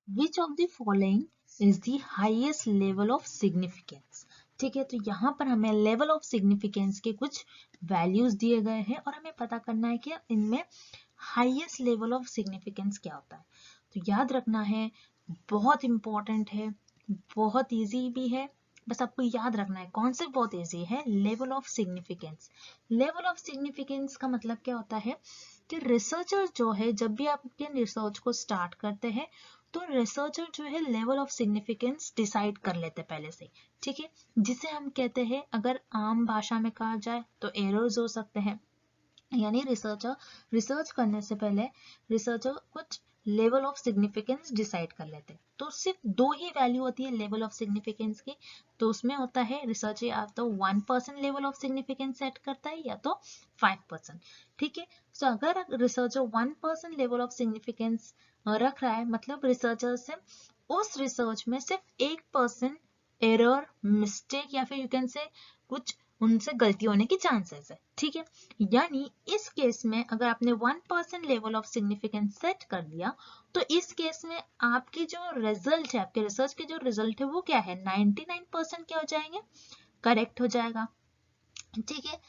which of the following is the highest level of significance. ठीक है, तो यहाँ पर हमें लेवल ऑफ सिग्निफिकेंस के कुछ वैल्यूज दिए गए हैं और हमें पता करना है कि इनमें हाईएस्ट लेवल ऑफ सिग्निफिकेंस क्या होता है। तो याद रखना है, बहुत इंपॉर्टेंट है, बहुत इजी भी है, बस आपको याद रखना है, कॉन्सेप्ट बहुत इजी है। Level of significance, level of significance का मतलब क्या होता है कि रिसर्चर जो है जब भी आप अपने रिसर्च को स्टार्ट करते हैं तो रिसर्चर जो है लेवल ऑफ सिग्निफिकेंस डिसाइड कर लेते पहले से, ठीक है, जिसे हम कहते हैं, अगर आम भाषा में कहा जाए तो एरर्स हो सकते हैं। यानी रिसर्चर रिसर्च करने से पहले रिसर्चर कुछ लेवल ऑफ सिग्निफिकेंस डिसाइड कर लेते हैं। तो सिर्फ दो ही वैल्यू होती है लेवल ऑफ सिग्निफिकेंस की, तो उसमें होता है रिसर्चर या तो 1% लेवल ऑफ सिग्निफिकेंस सेट करता है या तो 5%, ठीक है। सो अगर रिसर्चर 1% लेवल ऑफ सिग्निफिकेंस रख रहा है, मतलब रिसर्चर से उस रिसर्च में सिर्फ 1% एरर, मिस्टेक या फिर यू कैन से कुछ उनसे गलती होने की चांसेस है, ठीक है। यानी इस केस में अगर आपने 1% लेवल ऑफ सिग्निफिकेंस सेट कर दिया तो इस केस में आपकी जो रिजल्ट है, आपके रिसर्च के जो रिजल्ट है वो क्या है, 99% क्या हो जाएंगे, करेक्ट हो जाएगा, ठीक है।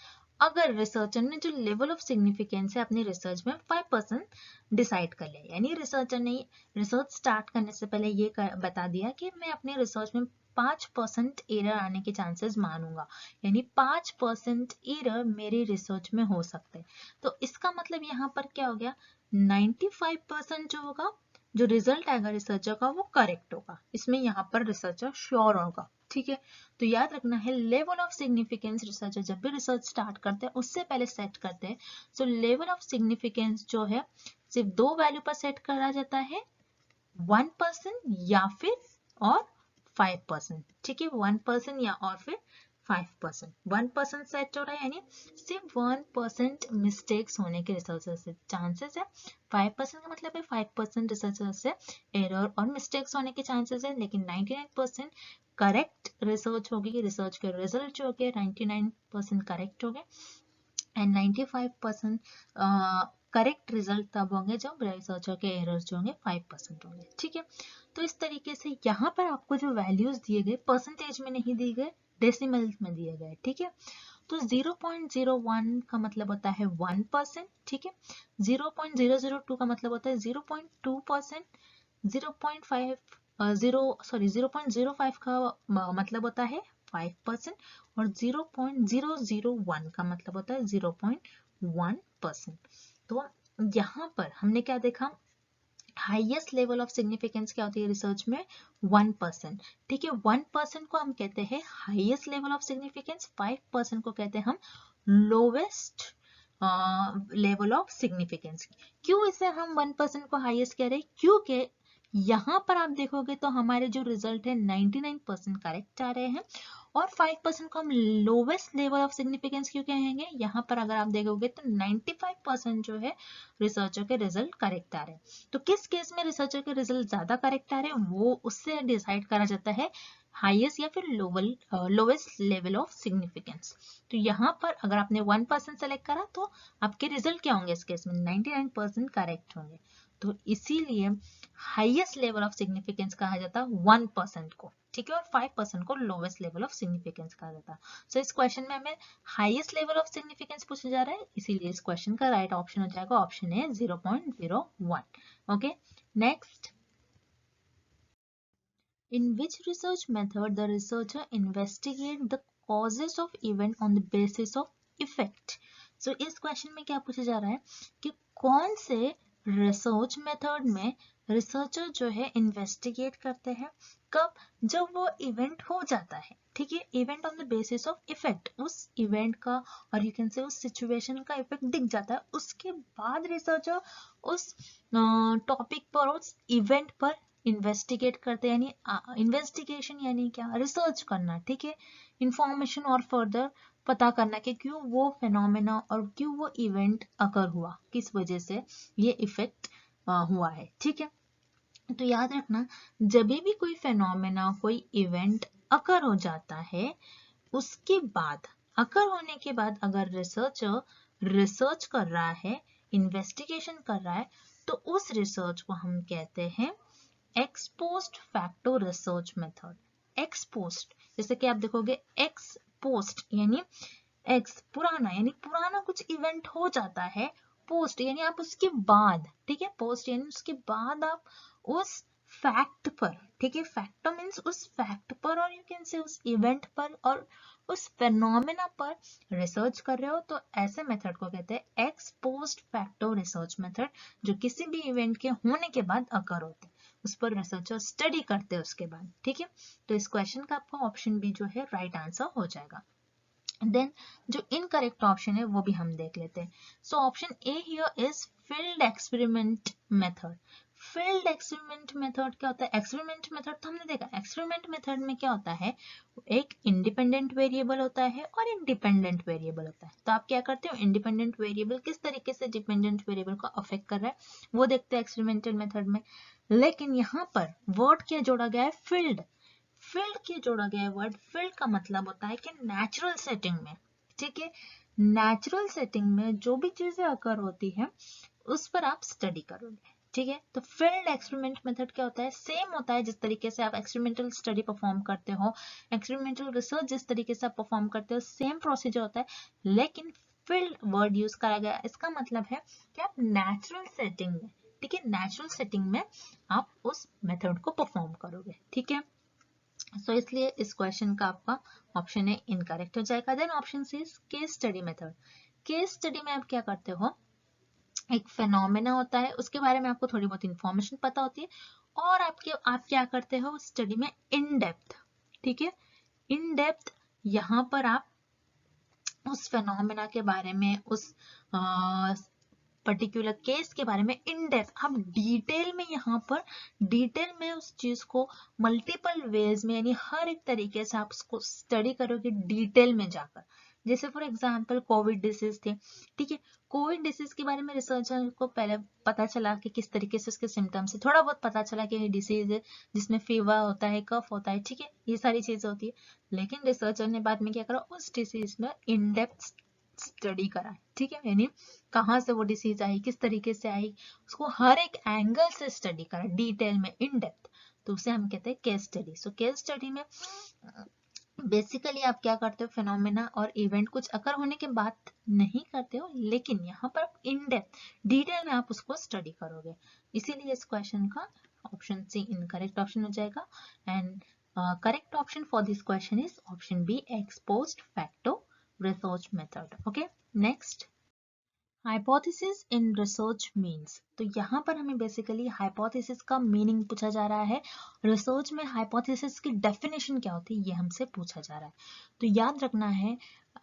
अगर रिसर्चर ने जो लेवल ऑफ सिग्निफिकेंस है अपनी रिसर्च में 5% डिसाइड कर लिया, यानी रिसर्चर ने रिसर्च स्टार्ट करने से पहले ये बता दिया कि मैं अपने रिसर्च में 5% एरर आने के चांसेस मानूंगा, यानी 5% एरर मेरी रिसर्च में हो सकते हैं। तो इसका मतलब यहाँ पर क्या हो गया, 95% जो होगा, जो रिजल्ट आएगा रिसर्चर का वो करेक्ट होगा, इसमें यहाँ पर रिसर्चर श्योर होगा। ठीक है, तो याद रखना है लेवल ऑफ सिग्निफिकेंस रिसर्चर जब भी रिसर्च स्टार्ट करते हैं उससे पहले सेट करते हैं। सो लेवल ऑफ सिग्निफिकेंस जो है सिर्फ दो वैल्यू पर सेट करा जाता है, 1% या फिर और 5%। ठीक है, 1% या और फिर 5%। 1% सेट हो रहा है यानी सिर्फ 1% मिस्टेक्स होने के रिसर्चर से चांसेस है, 5% का मतलब है 5% रिसर्चर से एरर और मिस्टेक्स होने के चांसेस है, लेकिन 99% करेक्ट रिसर्च होगी, रिसर्च के रिजल्ट जो होंगे 99% करेक्ट होंगे एंड 95% करेक्ट रिजल्ट तब होंगे जब रिसर्चर के एरर्स जो होंगे 5% होंगे। ठीक है, तो इस तरीके से यहाँ पर आपको जो वैल्यूज दिए गए परसेंटेज में नहीं दिए गए, डेसिमल में दिए गए। ठीक है, तो 0.01 का मतलब होता है 1%। ठीक है, 0.002 का मतलब होता है 0.2%, 0.05 का मतलब होता है 5%, और 0.001 का मतलब होता है 0.1%। तो यहाँ पर हमने क्या देखा, हाईएस्ट लेवल ऑफ सिग्निफिकेंस क्या होती है रिसर्च में, 1%। ठीक है, 1% को हम कहते हैं हाईएस्ट लेवल ऑफ सिग्निफिकेंस, 5% को कहते हैं हम लोवेस्ट लेवल ऑफ सिग्निफिकेंस। क्यों इसे हम 1% को हाईएस्ट कह रहे हैं, क्योंकि यहाँ पर आप देखोगे तो हमारे जो रिजल्ट है 99% करेक्ट आ रहे हैं, और 5% को हम लोवेस्ट लेवल ऑफ सिग्निफिकेंस क्यों कहेंगे, यहाँ पर अगर आप देखोगे तो 95% जो है रिसर्चर के रिजल्ट करेक्ट आ रहे हैं। तो किस केस में रिसर्चर के रिजल्ट ज्यादा करेक्ट आ रहे हैं वो उससे डिसाइड करा जाता है हाईएस्ट या फिर लोवेस्ट लेवल ऑफ सिग्निफिकेंस। तो यहाँ पर अगर आपने 1% सेलेक्ट करा तो आपके रिजल्ट क्या होंगे, इस केस में 99% करेक्ट होंगे। तो इसीलिए हाईएस्ट लेवल ऑफ सिग्निफिकेंस कहा जाता है 1% को। ठीक है, और 5% को लोवेस्ट लेवल ऑफ सिग्निफिकेंस कहा जाता है। सो इस क्वेश्चन में हमें हाईएस्ट लेवल ऑफ सिग्निफिकेंस पूछा जा रहा है, इसीलिए इस क्वेश्चन का राइट ऑप्शन हो जाएगा option A 0.01। Okay, next, in which research method the researcher investigate the causes of event on the basis of effect। so इस क्वेश्चन में क्या पूछा जा रहा है कि कौन से रिसर्च मेथड में रिसर्चर जो है इन्वेस्टिगेट करते हैं, कब, जब वो इवेंट हो जाता है। ठीक है, event on the basis of effect, उस इवेंट का और यू कैन से उस सिचुएशन का इफेक्ट दिख जाता है, उसके बाद रिसर्चर उस टॉपिक पर, उस इवेंट पर इन्वेस्टिगेट करते हैं, यानी इन्वेस्टिगेशन यानी क्या, रिसर्च करना। ठीक है, इंफॉर्मेशन और फर्दर पता करना कि क्यों वो फेनोमेना और क्यों वो इवेंट अकर हुआ, किस वजह से ये इफेक्ट हुआ है। ठीक है, तो याद रखना जब भी कोई फेनोमेना कोई इवेंट अकर हो जाता है, उसके बाद अकर होने के बाद अगर रिसर्चर रिसर्च कर रहा है, इन्वेस्टिगेशन कर रहा है, तो उस रिसर्च को हम कहते हैं x post facto research method. X post, जैसे कि आप देखोगे एक्स पोस्ट यानी एक्स पुराना, यानी पुराना कुछ इवेंट हो जाता है, पोस्ट यानी आप उसके बाद। ठीक है, पोस्ट यानी उसके बाद आप उस फैक्ट पर, ठीक है, फैक्टो मीन्स उस फैक्ट पर और यू कैन से उस इवेंट पर और उस फेनोमेना पर रिसर्च कर रहे हो, तो ऐसे मेथड को कहते हैं x post facto research method, जो किसी भी इवेंट के होने के बाद अकर होते हैं, उस पर रिसर्चर स्टडी करते हैं उसके बाद। ठीक है, तो इस क्वेश्चन का आपका ऑप्शन बी जो है राइट आंसर हो जाएगा। देन जो इनकरेक्ट ऑप्शन है वो भी हम देख लेते हैं। So option A here is field experiment method. Field experiment method क्या होता है, एक्सपेरिमेंट मेथड तो हमने देखा, एक्सपेरिमेंट मेथड में क्या होता है, एक इंडिपेंडेंट वेरिएबल होता है और एक डिपेंडेंट वेरिएबल होता है। तो आप क्या करते हो, इंडिपेंडेंट वेरिएबल किस तरीके से डिपेंडेंट वेरिएबल को अफेक्ट कर रहा है वो देखते हैं एक्सपेरिमेंटल मेथड में। लेकिन यहाँ पर वर्ड क्या जोड़ा गया है, फील्ड। फील्ड के जोड़ा गया है वर्ड, फील्ड का मतलब होता है कि नेचुरल सेटिंग में। ठीक है, नेचुरल सेटिंग में जो भी चीजें अकर होती है उस पर आप स्टडी करोगे। ठीक है, तो फील्ड एक्सपेरिमेंट मेथड क्या होता है, सेम होता है जिस तरीके से आप एक्सपेरिमेंटल स्टडी परफॉर्म करते हो, एक्सपेरिमेंटल रिसर्च जिस तरीके से आप परफॉर्म करते हो, सेम प्रोसीजर होता है, लेकिन फिल्ड वर्ड यूज करा गया, इसका मतलब है कि आप नेचुरल सेटिंग में, ठीक है, नेचुरल सेटिंग में आप उस मेथड को परफॉर्म करोगे, ठीक है। सो इसलिए इस क्वेश्चन का आपका ऑप्शन ए इनकरेक्ट हो जाएगा। Then option C is case study method. Case study में आप क्या करते हो, एक फेनोमेना होता है, उसके बारे में आपको थोड़ी बहुत इंफॉर्मेशन पता होती है और आप क्या करते हो स्टडी में इन डेप्थ, ठीक है, इन डेप्थ यहाँ पर आप उस फेनोमेना के बारे में, उस पर्टिकुलर केस के बारे में इन डेप्थ आप डिटेल में, यहाँ पर डिटेल में उस चीज को मल्टीपल वेज में, यानी हर एक तरीके से आप उसको स्टडी करोगे डिटेल में जाकर। जैसे फॉर एग्जांपल कोविड डिसीज थे, ठीक है, कोविड डिसीज के बारे में रिसर्चर को पहले पता चला कि किस तरीके से उसके सिम्टम्स है, थोड़ा बहुत पता चला कि ये डिसीज है जिसमें फीवर होता है, कफ होता है, ठीक है, ये सारी चीजें होती है। लेकिन रिसर्चर ने बाद में क्या करा, उस डिसीज में इन डेप्थ स्टडी करा, ठीक है, यानी कहाँ से वो डिसीज आई, किस तरीके से आई, उसको हर एक एंगल से स्टडी करा डिटेल में, इन डेप्थ, तो उसे हम कहते हैं case study. So case study में बेसिकली आप क्या करते हो, फिनोमेना और इवेंट कुछ अकर होने के बाद नहीं करते हो, लेकिन यहाँ पर इन डेप्थ डिटेल में आप उसको स्टडी करोगे, इसीलिए इस क्वेश्चन का ऑप्शन सी इनकरेक्ट ऑप्शन हो जाएगा। And correct option for this question is option B, ex post facto research method. Okay, next, hypothesis in research means. तो यहाँ पर हमें बेसिकली हाइपोथेसिस का मीनिंग पूछा जा रहा है, रिसर्च में हाइपोथेसिस की डेफिनेशन क्या होती है ये हमसे पूछा जा रहा है। तो याद रखना है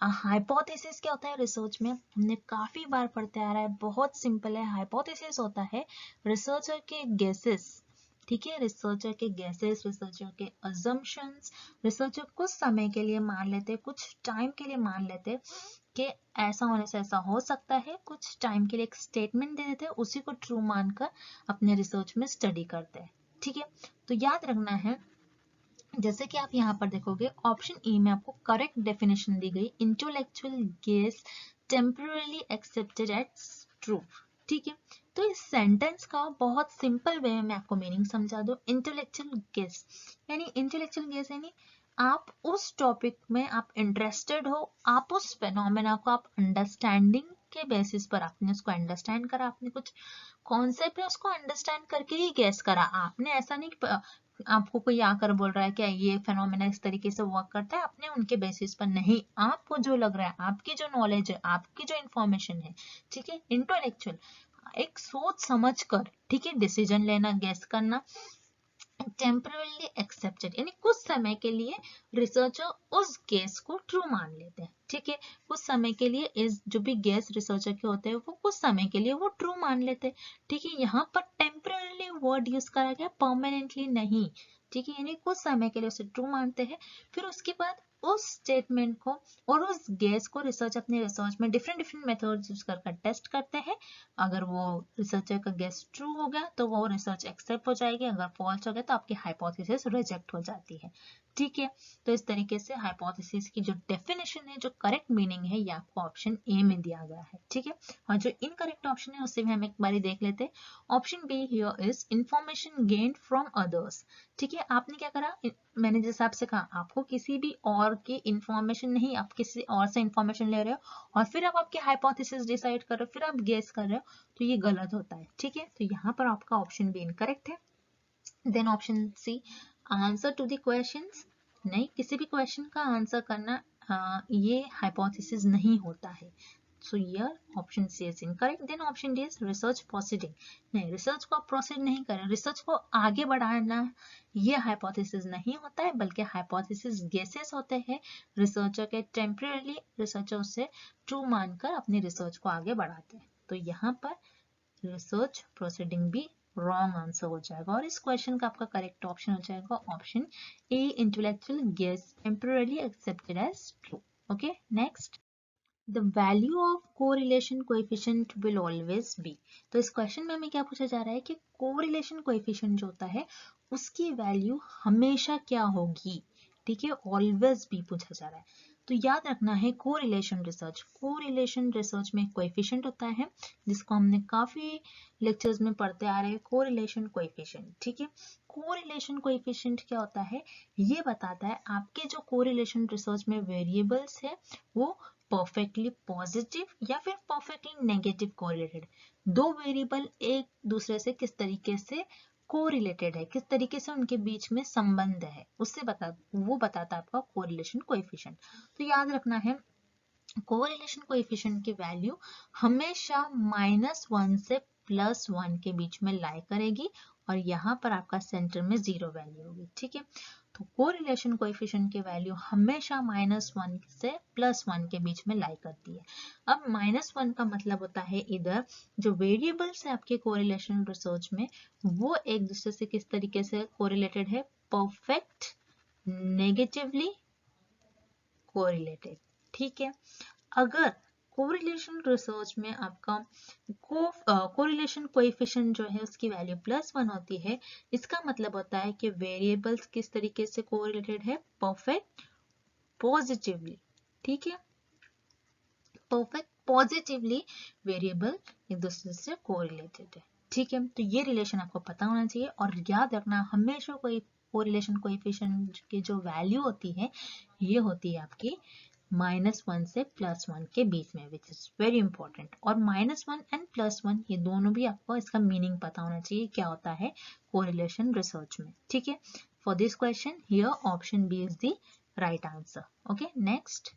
हाइपोथेसिस क्या होता है रिसर्च में, हमने काफी बार पढ़ते आ रहा है, बहुत सिंपल है। हाइपोथेसिस होता है रिसर्चर के गेसेस, ठीक है, रिसर्चर के गेसेस, रिसर्चर के अजम्पशंस, रिसर्चर कुछ समय के लिए मान लेते, कुछ टाइम के लिए मान लेते कि ऐसा होने से ऐसा हो सकता है, कुछ टाइम के लिए एक स्टेटमेंट दे देते हैं, उसी को ट्रू मानकर अपने रिसर्च में स्टडी करते हैं, ठीक है। तो याद रखना है, जैसे कि आप यहाँ पर देखोगे ऑप्शन ई में आपको करेक्ट डेफिनेशन दी गई, intellectual guess temporary accepted as true, ठीक है। तो इस सेंटेंस का बहुत सिंपल वे में मैं आपको मीनिंग समझा दूं। इंटेलेक्चुअल गेस यानी आप उस टॉपिक में आप इंटरेस्टेड हो, आप उस फेनोमेना को आप अंडरस्टैंडिंग के बेसिस पर आपने उसको अंडरस्टैंड करा, आपने कुछ कॉन्सेप्ट है उसको अंडरस्टैंड करके ही गेस करा, आपने ऐसा नहीं आपको कोई आकर बोल रहा है कि ये फेनोमेना इस तरीके से वर्क करता है, आपने उनके बेसिस पर नहीं, आपको जो लग रहा है, आपकी जो नॉलेज है, आपकी जो इंफॉर्मेशन है, ठीक है, इंटेलेक्चुअल एक सोच समझ कर, ठीक है, डिसीजन लेना, गेस करना। टेम्परली एक्सेप्टेड यानी कुछ समय के लिए रिसर्चर उस गेस को ट्रू मान लेते हैं, ठीक है, कुछ समय के लिए इस जो भी गेस रिसर्चर के होते हैं वो कुछ समय के लिए वो ट्रू मान लेते हैं, ठीक है। यहाँ पर टेम्परली वर्ड यूज करा गया, परमानेंटली नहीं, ठीक है, यानी कुछ समय के लिए उसे ट्रू मानते हैं, फिर उसके बाद उस स्टेटमेंट को और उस गेस को रिसर्च अपने रिसर्च में डिफरेंट मेथड्स यूज कर टेस्ट करते हैं। अगर वो रिसर्चर का गेस ट्रू हो गया तो वो रिसर्च एक्सेप्ट हो जाएगी, अगर फॉल्स हो गया तो आपकी हाइपोथेसिस रिजेक्ट हो जाती है, ठीक है। तो इस तरीके से हाइपोथेसिस की जो डेफिनेशन है, जो करेक्ट मीनिंग है, ये आपको ऑप्शन ए में दिया गया है, ठीक है। और जो इनकरेक्ट ऑप्शन है उससे भी हम एक बारी देख लेते हैं। Option be here is information gained from others, ठीक है। आपने क्या करा, मैंने जैसे आपसे कहा, आपको किसी भी और की इंफॉर्मेशन नहीं, आप किसी और से इंफॉर्मेशन ले रहे हो और फिर आप आपकी हाइपोथेसिस डिसाइड कर रहे हो, फिर आप गेस कर रहे हो, तो ये गलत होता है, ठीक है। तो यहाँ पर आपका ऑप्शन बी इनकरेक्ट है। Then option C, answer to the questions, नहीं, किसी भी क्वेश्चन का आंसर करना ये हाइपोथेसिस नहीं होता है। So here option C is incorrect. Then option D is research proceeding. नहीं, रिसर्च को प्रोसीड नहीं करें, रिसर्च को आगे बढ़ाना ये हाइपोथेसिस नहीं होता है, बल्कि हाइपोथेसिस गेसेस होते हैं, रिसर्चर के टेम्परेली रिसर्चर उसे ट्रू मानकर अपनी रिसर्च को आगे बढ़ाते हैं। तो यहाँ पर रिसर्च प्रोसीडिंग भी रॉन्ग आंसर हो जाएगा और इस क्वेश्चन का आपका करेक्ट ऑप्शन हो जाएगा option A, intellectual guess temporary accepted as true. Okay, next, The value of correlation coefficient will always be। तो इस क्वेश्चन में हमें क्या पूछा जा रहा है कि कोरिलेशन कोएफिशिएंट जो होता है उसकी वैल्यू हमेशा क्या होगी, ठीक है, ऑलवेज भी पूछा जा रहा है। तो याद रखना है कोरिलेशन रिसर्च में कोएफिशिएंट होता है जिसको हमने काफी लेक्चर्स में पढ़ते आ रहे हैं, कोरिलेशन कोएफिशिएंट, ठीक है। कोरिलेशन कोएफिशिएंट क्या होता है, ये बताता है आपके जो कोरिलेशन रिसर्च में वेरिएबल्स है वो परफेक्टली पॉजिटिव या फिर परफेक्टली नेगेटिव कोरिलेटेड। दो वेरिएबल एक दूसरे से किस तरीके से कोरिलेटेड है, किस तरीके से उनके बीच में संबंध है, उससे वो बताता है आपका कोरिलेशन कोएफिशिएंट। तो याद रखना है कोरिलेशन कोएफिशिएंट की वैल्यू हमेशा -1 से +1 के बीच में लाई करेगी और यहाँ पर आपका सेंटर में 0 वैल्यू होगी। ठीक है, तो कोरिलेशन कोएफिशिएंट की वैल्यू हमेशा -1 से +1 के बीच में लाई करती है। अब -1 का मतलब होता है इधर जो वेरिएबल्स है आपके कोरिलेशन रिसर्च में वो एक दूसरे से किस तरीके से कोरिलेटेड है, परफेक्ट नेगेटिवली कोरिलेटेड। ठीक है, अगर कोरिलेशन रिसर्च में आपका कोरिलेशन कोएफिशिएंट जो है उसकी वैल्यू +1 होती है, इसका मतलब होता है कि वेरिएबल्स किस तरीके से कोरिलेटेड है, परफेक्ट पॉजिटिवली। ठीक है, परफेक्ट पॉजिटिवली वेरिएबल एक दूसरे से कोरिलेटेड है। ठीक है, तो ये रिलेशन आपको पता होना चाहिए और याद रखना हमेशा कोई कोरिलेशन कोएफिशिएंट की जो वैल्यू होती है ये होती है आपकी -1 से +1 के बीच में, विच इज वेरी इंपॉर्टेंट। और -1 एंड +1 ये दोनों भी आपको इसका मीनिंग पता होना चाहिए क्या होता है कोरिलेशन रिसर्च में। ठीक है, for this question here option B is the right answer. Okay, next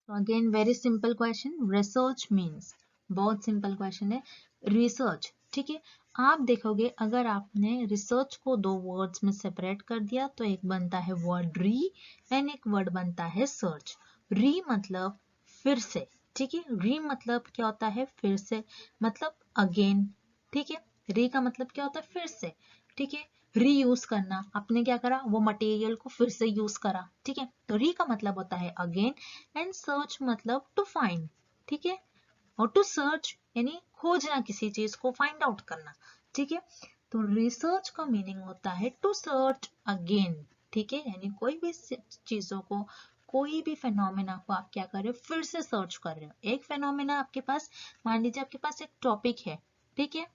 again very simple question, research means, बहुत सिंपल क्वेश्चन है, रिसर्च। ठीक है, आप देखोगे अगर आपने रिसर्च को दो वर्ड्स में सेपरेट कर दिया तो एक बनता है वर्ड री एंड एक वर्ड बनता है सर्च। री मतलब फिर से, ठीक है, री मतलब क्या होता है, फिर से, मतलब अगेन। ठीक है, री का मतलब क्या होता है, फिर से। ठीक है, रीयूज करना, आपने क्या करा, वो मटेरियल को फिर से यूज करा। ठीक है, तो री का मतलब होता है अगेन एंड सर्च मतलब टू फाइंड। ठीक है, और टू सर्च यानी खोजना, किसी चीज को फाइंड आउट करना। ठीक है, तो रिसर्च का मीनिंग होता है टू सर्च अगेन। ठीक है, यानी कोई भी चीजों को, कोई भी फेनोमेना को आप क्या कर रहे हो, फिर से सर्च कर रहे हो। एक फेनोमेना आपके पास, मान लीजिए आपके पास एक टॉपिक है, ठीक है,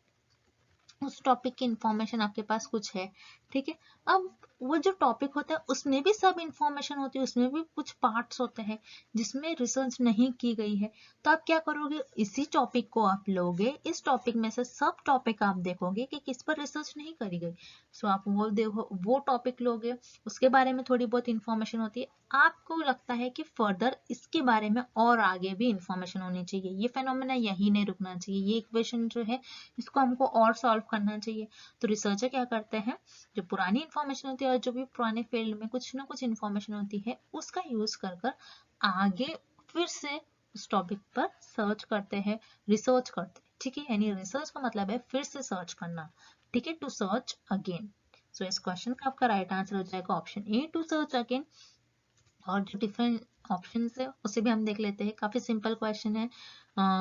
उस टॉपिक की इंफॉर्मेशन आपके पास कुछ है। ठीक है, अब वो जो टॉपिक होता है उसमें भी सब इंफॉर्मेशन होती है, उसमें भी कुछ पार्ट्स होते हैं जिसमें रिसर्च नहीं की गई है। तो आप क्या करोगे, इसी टॉपिक को आप लोगे, इस टॉपिक में से सब टॉपिक आप देखोगे कि किस पर रिसर्च नहीं करी गई। सो आप वो देखो, वो टॉपिक लोगे, उसके बारे में थोड़ी बहुत इंफॉर्मेशन होती है, आपको लगता है कि फर्दर इसके बारे में और आगे भी इंफॉर्मेशन होनी चाहिए, ये फेनोमेना यही नहीं रुकना चाहिए, ये इक्वेशन जो है इसको हमको और सॉल्व करना चाहिए। तो रिसर्चर क्या करते हैं, जो पुरानी इंफॉर्मेशन होती है और जो भी पुराने फील्ड में कुछ ना कुछ इंफॉर्मेशन होती है उसका यूज कर आगे फिर से उस टॉपिक पर सर्च करते हैं, रिसर्च करते हैं। ठीक है, यानी रिसर्च का मतलब है फिर से सर्च करना। ठीक है, टू सर्च अगेन। सो इस क्वेश्चन का आपका राइट आंसर हो जाएगा option A, to search again. और जो डिफरेंट ऑप्शन है उसे भी हम देख लेते हैं, काफी सिंपल क्वेश्चन है।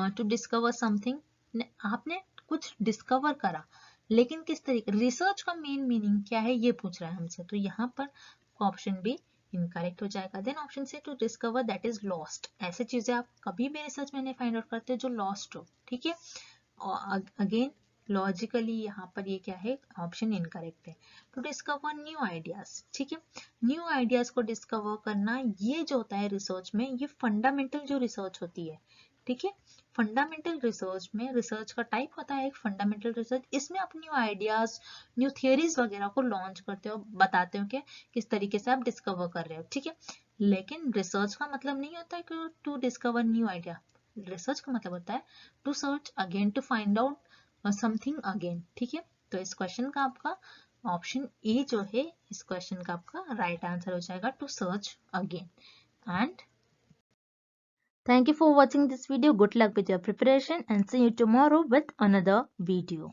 टू डिस्कवर समथिंग, आपने कुछ डिस्कवर करा, लेकिन किस तरीके, रिसर्च का मेन मीनिंग क्या है ये पूछ रहा है हमसे, तो यहाँ पर ऑप्शन बी इनकरेक्ट हो जाएगा। Then option C, to discover that is lost, ऐसे चीजें आप कभी भी रिसर्च में नहीं फाइंड आउट करते जो लॉस्ट हो। ठीक है, और अगेन लॉजिकली यहाँ पर ये क्या है, ऑप्शन इनकरेक्ट है। टू डिस्कवर न्यू आइडियाज, ठीक है, न्यू आइडियाज को डिस्कवर करना, ये जो होता है रिसर्च में, ये फंडामेंटल जो रिसर्च होती है। ठीक है, फंडामेंटल रिसर्च में, रिसर्च का टाइप होता है एक फंडामेंटल रिसर्च, इसमें आप न्यू आइडियाज, न्यू थियरीज वगैरह को लॉन्च करते हो, बताते हो कि किस तरीके से आप डिस्कवर कर रहे हो। ठीक है, लेकिन रिसर्च का मतलब नहीं होता है कि to discover new idea, research का मतलब होता है to search again, to find out something again. ठीक है, तो इस क्वेश्चन का आपका ऑप्शन ए जो है, इस क्वेश्चन का आपका राइट आंसर हो जाएगा to search again. And thank you for watching this video. Good luck with your preparation and see you tomorrow with another video.